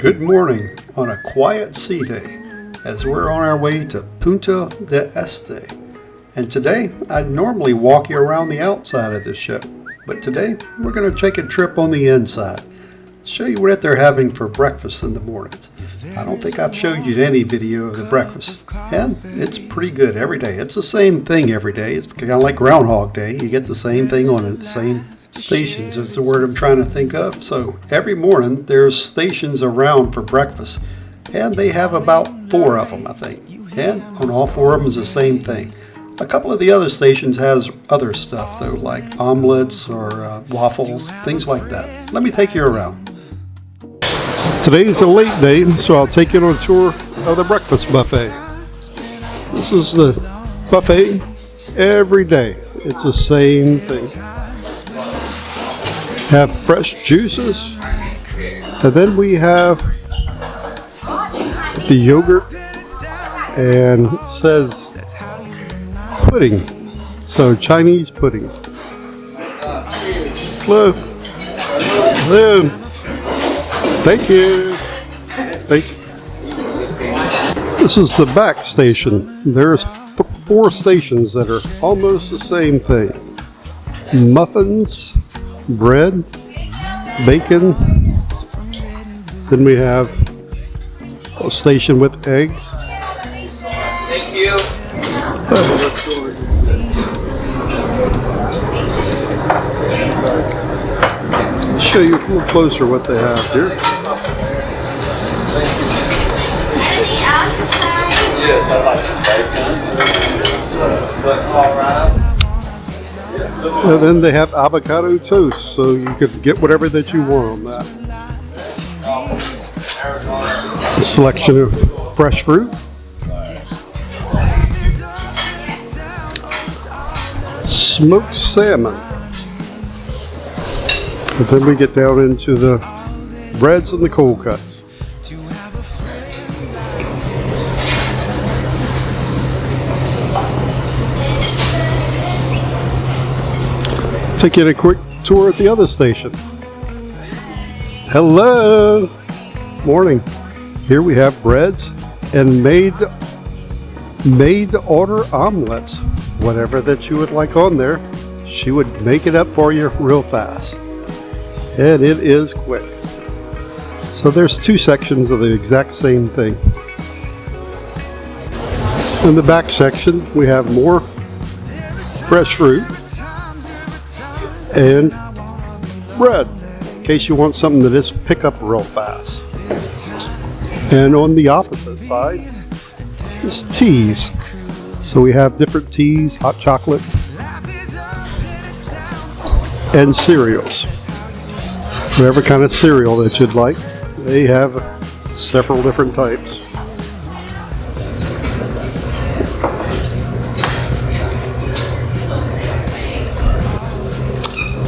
Good morning on a quiet sea day as we're on our way to Punta del Este. And today, I'd normally walk you around the outside of this ship, but today we're going to take a trip on the inside. Show you what they're having for breakfast in the mornings. I don't think I've showed you any video of the breakfast, and it's pretty good every day. It's the same thing every day. It's kind of like Groundhog Day. You get the same thing on the same stations is the word I'm trying to think of. So every morning there's stations around for breakfast, and they have about 4 of them, I think. And on all 4 of them is the same thing. A couple of the other stations has other stuff though, like omelets or waffles, things like that. Let me take you around. Today is a late day, so I'll take you on a tour of the breakfast buffet. This is the buffet every day. It's the same thing. Have fresh juices, and then we have the yogurt, and it says pudding, so Chinese pudding. Hello. Hello. Thank you. Thank you. This is the back station. There's 4 stations that are almost the same thing. Muffins, bread, bacon. Then we have a station with eggs. Thank you. I'll show you a little closer what they have here. Yes, I like this bacon. And then they have avocado toast, so you could get whatever that you want on that. A selection of fresh fruit. Smoked salmon. And then we get down into the breads and the cold cuts. Take you a quick tour at the other station. Hello. Morning. Here we have breads and made to order omelets. Whatever that you would like on there, she would make it up for you real fast. And it is quick. So there's 2 sections of the exact same thing. In the back section, we have more fresh fruit and bread, in case you want something to just pick up real fast. And on the opposite side is teas. So we have different teas, hot chocolate, and cereals. Whatever kind of cereal that you'd like, they have several different types.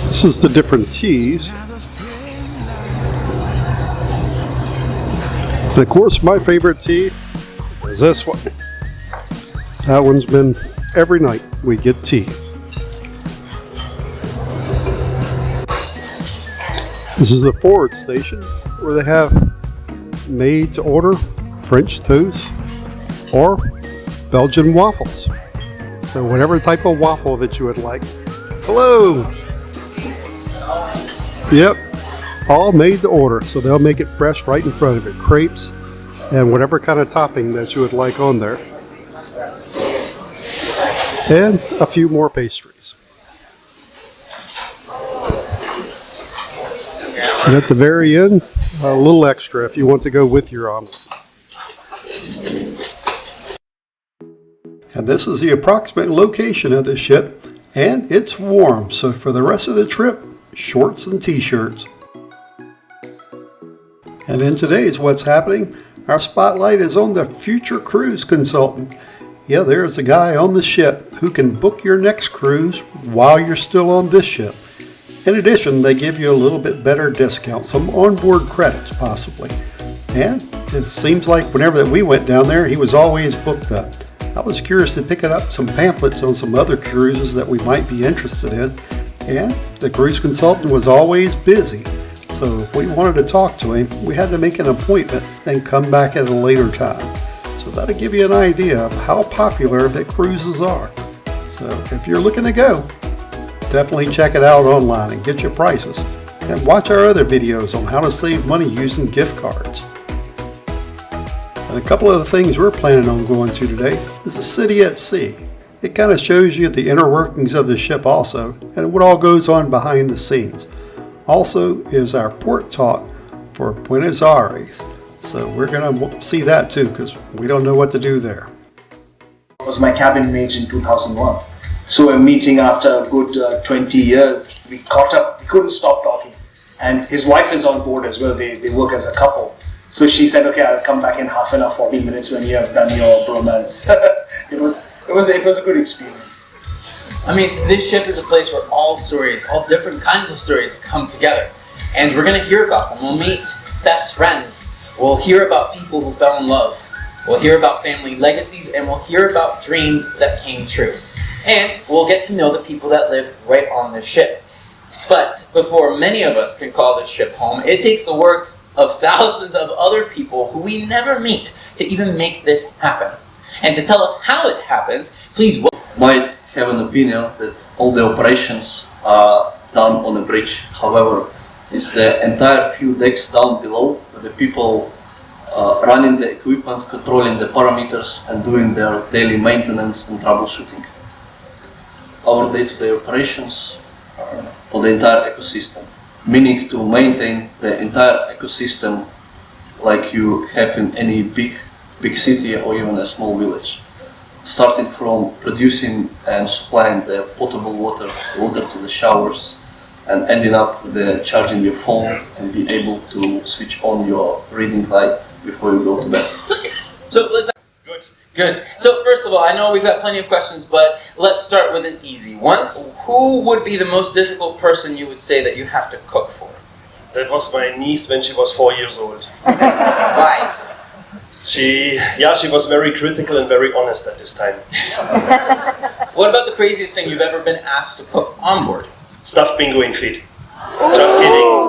This is the different teas. And of course, my favorite tea is this one. That one's been every night we get tea. This is the Fjords station where they have made to order French toast or Belgian waffles. So whatever type of waffle that you would like. Hello. Yep. All made to order. So they'll make it fresh right in front of it. Crepes and whatever kind of topping that you would like on there. And a few more pastries. And at the very end, a little extra if you want to go with your omelet. And this is the approximate location of the ship, and it's warm, so for the rest of the trip, shorts and t-shirts. And in today's What's Happening, our spotlight is on the future cruise consultant. Yeah, there's a guy on the ship who can book your next cruise while you're still on this ship. In addition, they give you a little bit better discount, some onboard credits possibly. And it seems like whenever that we went down there, he was always booked up. I was curious to pick up some pamphlets on some other cruises that we might be interested in. And the cruise consultant was always busy. So if we wanted to talk to him, we had to make an appointment and come back at a later time. So that'll give you an idea of how popular the cruises are. So if you're looking to go, definitely check it out online and get your prices. And watch our other videos on how to save money using gift cards. And a couple of the things we're planning on going to today is a city at sea. It kind of shows you the inner workings of the ship also, and what all goes on behind the scenes. Also is our port talk for Buenos Aires. So we're going to see that too, because we don't know what to do there. Was my cabin mate in 2001. So a meeting after a good 20 years, we caught up, we couldn't stop talking. And his wife is on board as well, they work as a couple. So she said, okay, I'll come back in half an hour, 40 minutes when you have done your bromance. It was a good experience. I mean, this ship is a place where all stories, all different kinds of stories come together. And we're going to hear about them. We'll meet best friends. We'll hear about people who fell in love. We'll hear about family legacies, and we'll hear about dreams that came true. And we'll get to know the people that live right on the ship. But before many of us can call this ship home, it takes the works of thousands of other people who we never meet to even make this happen. And to tell us how it happens, please might have an opinion that all the operations are done on a bridge. However, it's the entire few decks down below, the people running the equipment, controlling the parameters, and doing their daily maintenance and troubleshooting. Our day-to-day operations for the entire ecosystem, meaning to maintain the entire ecosystem like you have in any big city or even a small village. Starting from producing and supplying the potable water to the showers, and ending up with the charging your phone and be able to switch on your reading light before you go to bed. So let's... Good. So first of all, I know we've got plenty of questions, but let's start with an easy one. Who would be the most difficult person you would say that you have to cook for? That was my niece when she was 4 years old. Why? She was very critical and very honest at this time. What about the craziest thing you've ever been asked to cook on board? Stuffed penguin feet. Just kidding.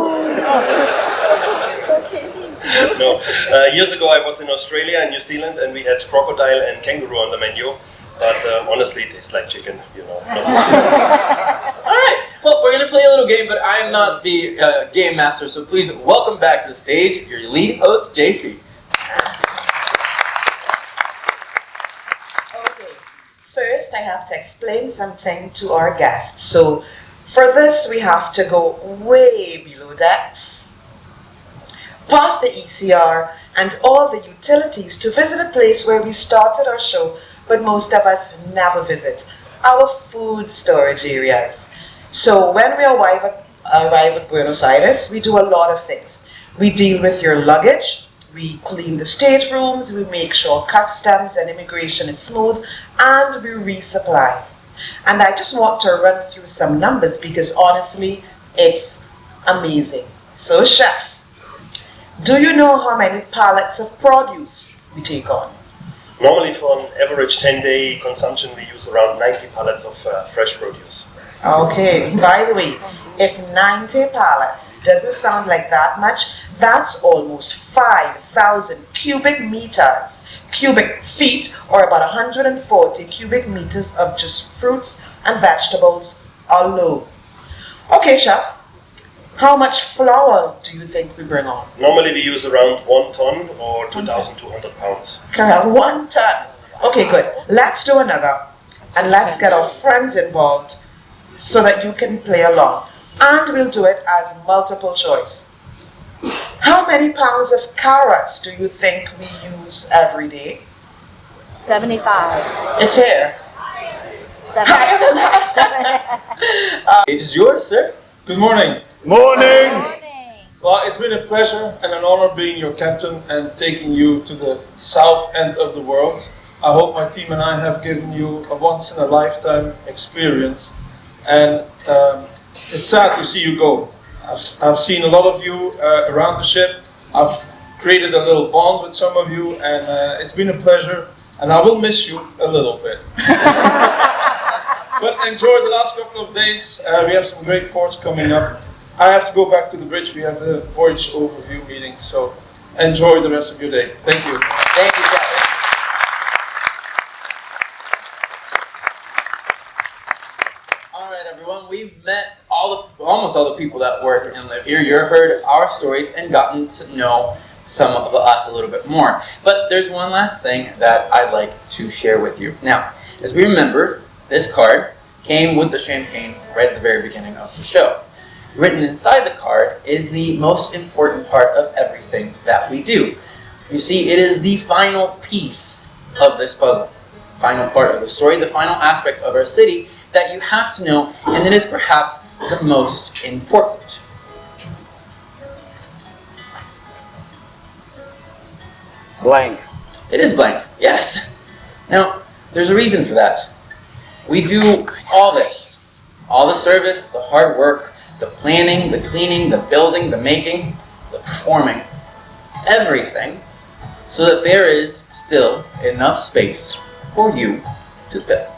No. Years ago I was in Australia and New Zealand and we had crocodile and kangaroo on the menu. But honestly, it tastes like chicken, you know. Alright, well, we're going to play a little game, but I'm not the game master, so please welcome back to the stage your lead host, JC. Okay, first I have to explain something to our guests. So for this, we have to go way below decks, past the ECR and all the utilities to visit a place where we started our show, but most of us never visit, our food storage areas. So when we arrive at Buenos Aires, we do a lot of things. We deal with your luggage, we clean the staterooms, we make sure customs and immigration is smooth, and we resupply. And I just want to run through some numbers because honestly, it's amazing. So chef, do you know how many pallets of produce we take on? Normally for an average 10-day consumption we use around 90 pallets of fresh produce. Okay, by the way, if 90 pallets doesn't sound like that much, that's almost 5,000 cubic feet, or about 140 cubic meters of just fruits and vegetables alone. Okay, chef, how much flour do you think we bring on? Normally we use around 1 ton or 2,200 pounds. Correct, 1 ton. Okay, good. Let's do another, and let's get our friends involved so that you can play along. And we'll do it as multiple choice. How many pounds of carrots do you think we use every day? 75. It's here. Higher than that. It is yours, sir. Good morning. Morning! Well, it's been a pleasure and an honor being your captain and taking you to the south end of the world. I hope my team and I have given you a once-in-a-lifetime experience. And it's sad to see you go. I've seen a lot of you around the ship. I've created a little bond with some of you, and it's been a pleasure. And I will miss you a little bit. But enjoy the last couple of days. We have some great ports coming up. I have to go back to the bridge. We have the voyage overview meeting, so enjoy the rest of your day. Thank you. Thank you, Captain. All right, everyone. We've met almost all the people that work and live here. You've heard our stories and gotten to know some of us a little bit more. But there's one last thing that I'd like to share with you. Now, as we remember, this card came with the champagne right at the very beginning of the show. Written inside the card is the most important part of everything that we do. You see, it is the final piece of this puzzle. Final part of the story, the final aspect of our city that you have to know, and it is perhaps the most important. Blank. It is blank, yes. Now, there's a reason for that. We do all this. All the service, the hard work, the planning, the cleaning, the building, the making, the performing. Everything. So that there is still enough space for you to fill.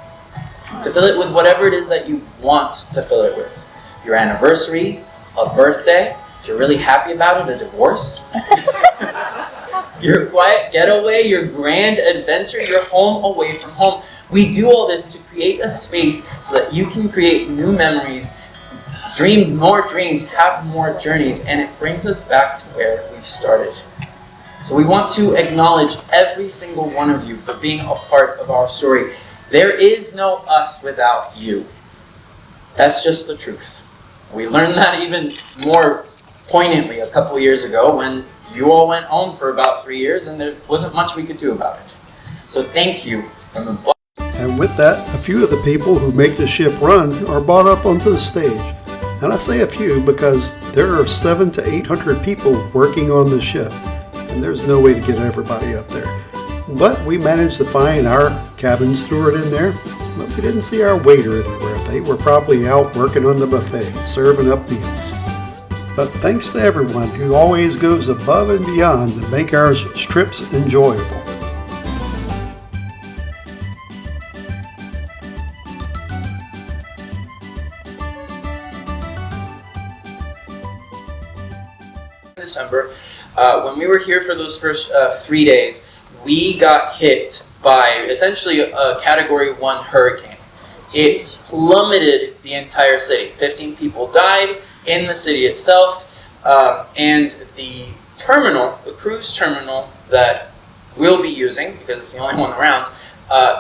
To fill it with whatever it is that you want to fill it with. Your anniversary, a birthday, if you're really happy about it, a divorce. Your quiet getaway, your grand adventure, your home away from home. We do all this to create a space so that you can create new memories, dream more dreams, have more journeys, and it brings us back to where we started. So we want to acknowledge every single one of you for being a part of our story. There is no us without you. That's just the truth. We learned that even more poignantly a couple years ago when you all went home for about 3 years and there wasn't much we could do about it. So thank you from the bottom. And with that, a few of the people who make the ship run are brought up onto the stage. And I say a few because there are 700 to 800 people working on the ship, and there's no way to get everybody up there. But we managed to find our cabin steward in there, but we didn't see our waiter anywhere. They were probably out working on the buffet, serving up meals. But thanks to everyone who always goes above and beyond to make our trips enjoyable. December, when we were here for those first 3 days, we got hit by essentially a Category 1 hurricane. It plummeted the entire city. 15 people died in the city itself, and the terminal, the cruise terminal that we'll be using, because it's the only one around,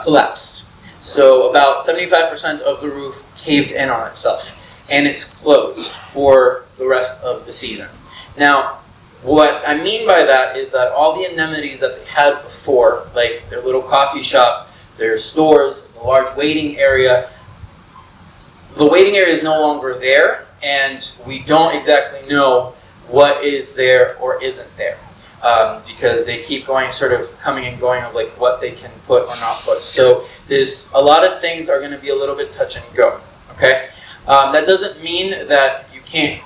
collapsed. So about 75% of the roof caved in on itself, and it's closed for the rest of the season. Now, what I mean by that is that all the amenities that they had before, like their little coffee shop, their stores, the large waiting area, the waiting area is no longer there, and we don't exactly know what is there or isn't there, because they keep going, sort of coming and going of like what they can put or not put. So there's a lot of things are going to be a little bit touch and go. Okay, that doesn't mean that you can't.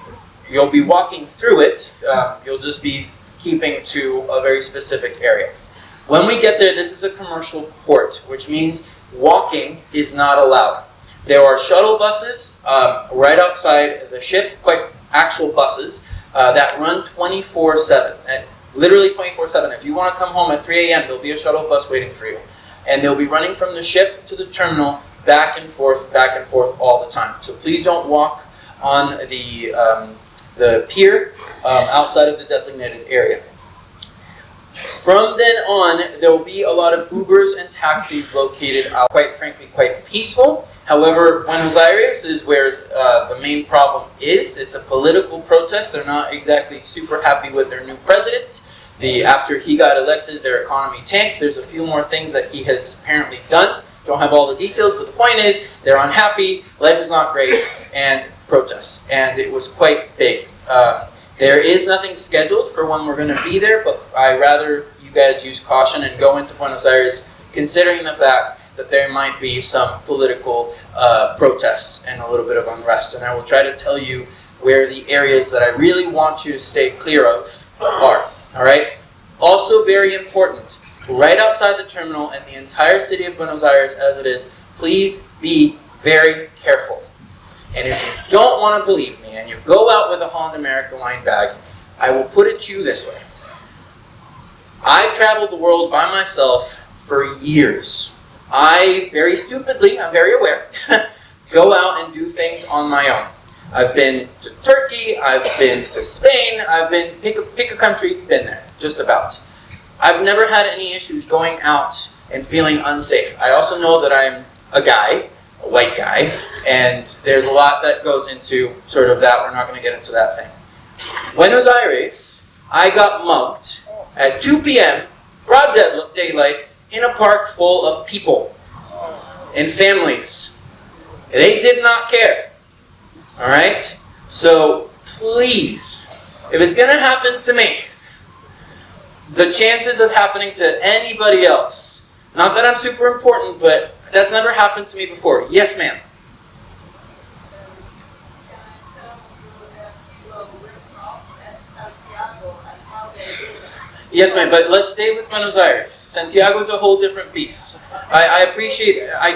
You'll be walking through it. You'll just be keeping to a very specific area. When we get there, this is a commercial port, which means walking is not allowed. There are shuttle buses right outside the ship, quite actual buses, that run 24/7. And literally 24/7. If you want to come home at 3 a.m., there'll be a shuttle bus waiting for you. And they'll be running from the ship to the terminal, back and forth all the time. So please don't walk on the pier outside of the designated area. From then on, there will be a lot of Ubers and taxis located out, quite frankly, quite peaceful. However, Buenos Aires is where the main problem is. It's a political protest. They're not exactly super happy with their new president. After he got elected, their economy tanked. There's a few more things that he has apparently done. Don't have all the details, but the point is, they're unhappy, life is not great, and protests. And it was quite big. There is nothing scheduled for when we're going to be there, but I rather you guys use caution and go into Buenos Aires considering the fact that there might be some political protests and a little bit of unrest. And I will try to tell you where the areas that I really want you to stay clear of are. All right? Also very important, right outside the terminal and the entire city of Buenos Aires as it is, please be very careful. And if you don't want to believe me and you go out with a Holland America Line bag, I will put it to you this way. I've traveled the world by myself for years. I, very stupidly, I'm very aware, go out and do things on my own. I've been to Turkey, I've been to Spain, I've been, pick a country, been there, just about. I've never had any issues going out and feeling unsafe. I also know that I'm a guy, a white guy, and there's a lot that goes into sort of that. We're not going to get into that thing. Buenos Aires, I got mugged at 2 p.m., broad daylight, in a park full of people and families. They did not care. All right? So please, if it's going to happen to me, the chances of happening to anybody else, not that I'm super important, but that's never happened to me before. Yes, ma'am. Yes, ma'am, but let's stay with Buenos Aires. Santiago is a whole different beast. I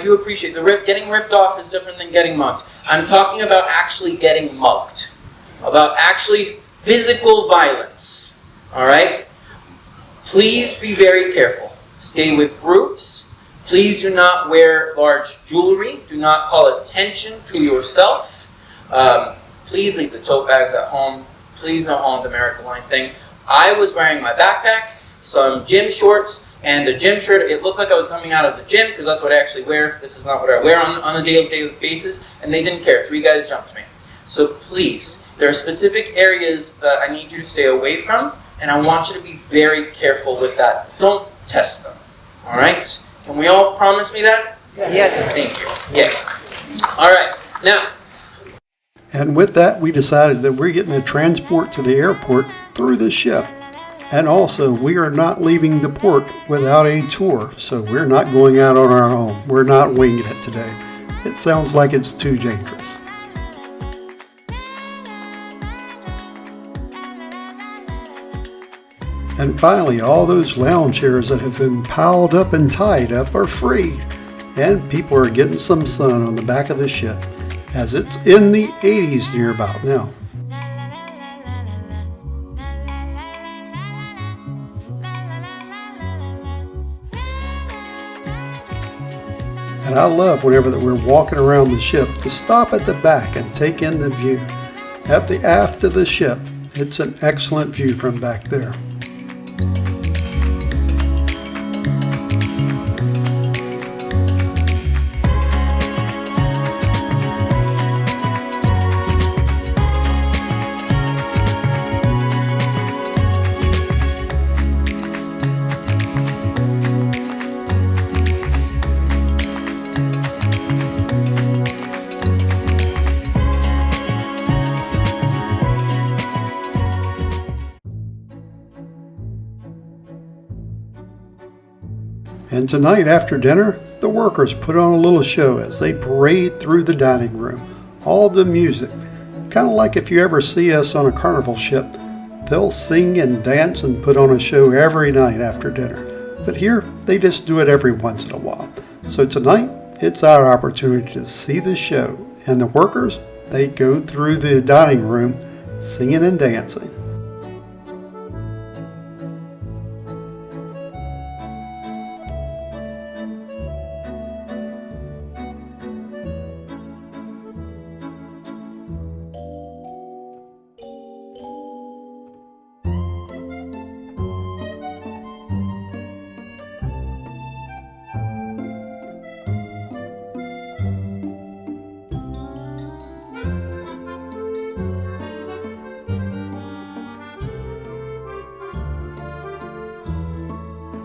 do appreciate getting ripped off is different than getting mugged. I'm talking about actually getting mugged, about actually physical violence. All right? Please be very careful. Stay with groups. Please do not wear large jewelry. Do not call attention to yourself. Please leave the tote bags at home. Please no Holland America Line thing. I was wearing my backpack, some gym shorts, and a gym shirt. It looked like I was coming out of the gym because that's what I actually wear. This is not what I wear on a daily basis, and they didn't care. 3 guys jumped me. So please, there are specific areas that I need you to stay away from, and I want you to be very careful with that. Don't test them. All right? Can we all promise me that? Yes. Thank you. Yeah. All right. Now. And with that, we decided that we're getting a transport to the airport through the ship. And also, we are not leaving the port without a tour, so we're not going out on our own. We're not winging it today. It sounds like it's too dangerous. And finally, all those lounge chairs that have been piled up and tied up are free. And people are getting some sun on the back of the ship, as it's in the 80s near about now. And I love whenever that we're walking around the ship to stop at the back and take in the view. At the aft of the ship, it's an excellent view from back there. And tonight after dinner, the workers put on a little show as they parade through the dining room. All the music, kind of like if you ever see us on a carnival ship, they'll sing and dance and put on a show every night after dinner. But here, they just do it every once in a while. So tonight, it's our opportunity to see the show. And the workers, they go through the dining room singing and dancing.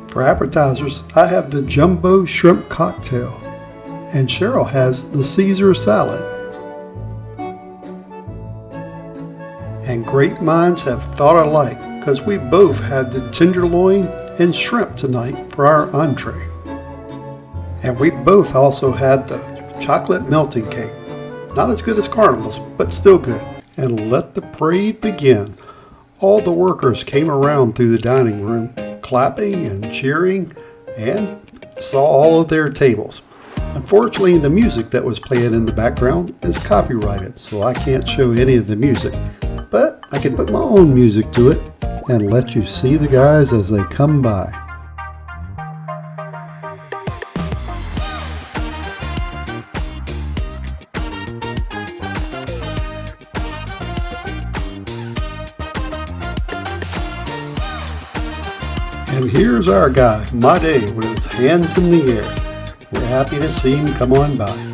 For appetizers, I have the jumbo shrimp cocktail, and Cheryl has the Caesar salad. And great minds have thought alike, because we both had the tenderloin and shrimp tonight for our entree. And we both also had the chocolate melting cake. Not as good as Carnival's, but still good. And let the parade begin. All the workers came around through the dining room, clapping and cheering, and saw all of their tables. Unfortunately, the music that was playing in the background is copyrighted, so I can't show any of the music. But I can put my own music to it and let you see the guys as they come by. And here's our guy, Made, with his hands in the air. We're happy to see him come on by.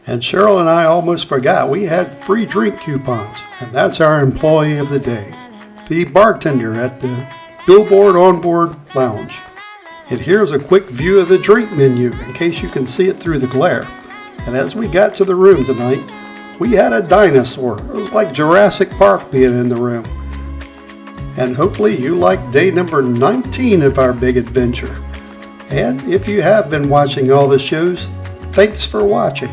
And Cheryl and I almost forgot we had free drink coupons, and that's our employee of the day, the bartender at the Billboard Onboard Lounge. And here's a quick view of the drink menu in case you can see it through the glare. And as we got to the room tonight, we had a dinosaur. It was like Jurassic Park being in the room. And hopefully you like day number 19 of our big adventure. And if you have been watching all the shows, thanks for watching.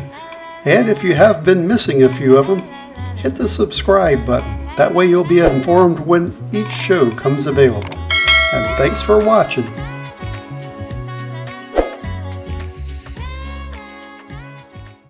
And if you have been missing a few of them, hit the subscribe button. That way you'll be informed when each show comes available. And thanks for watching.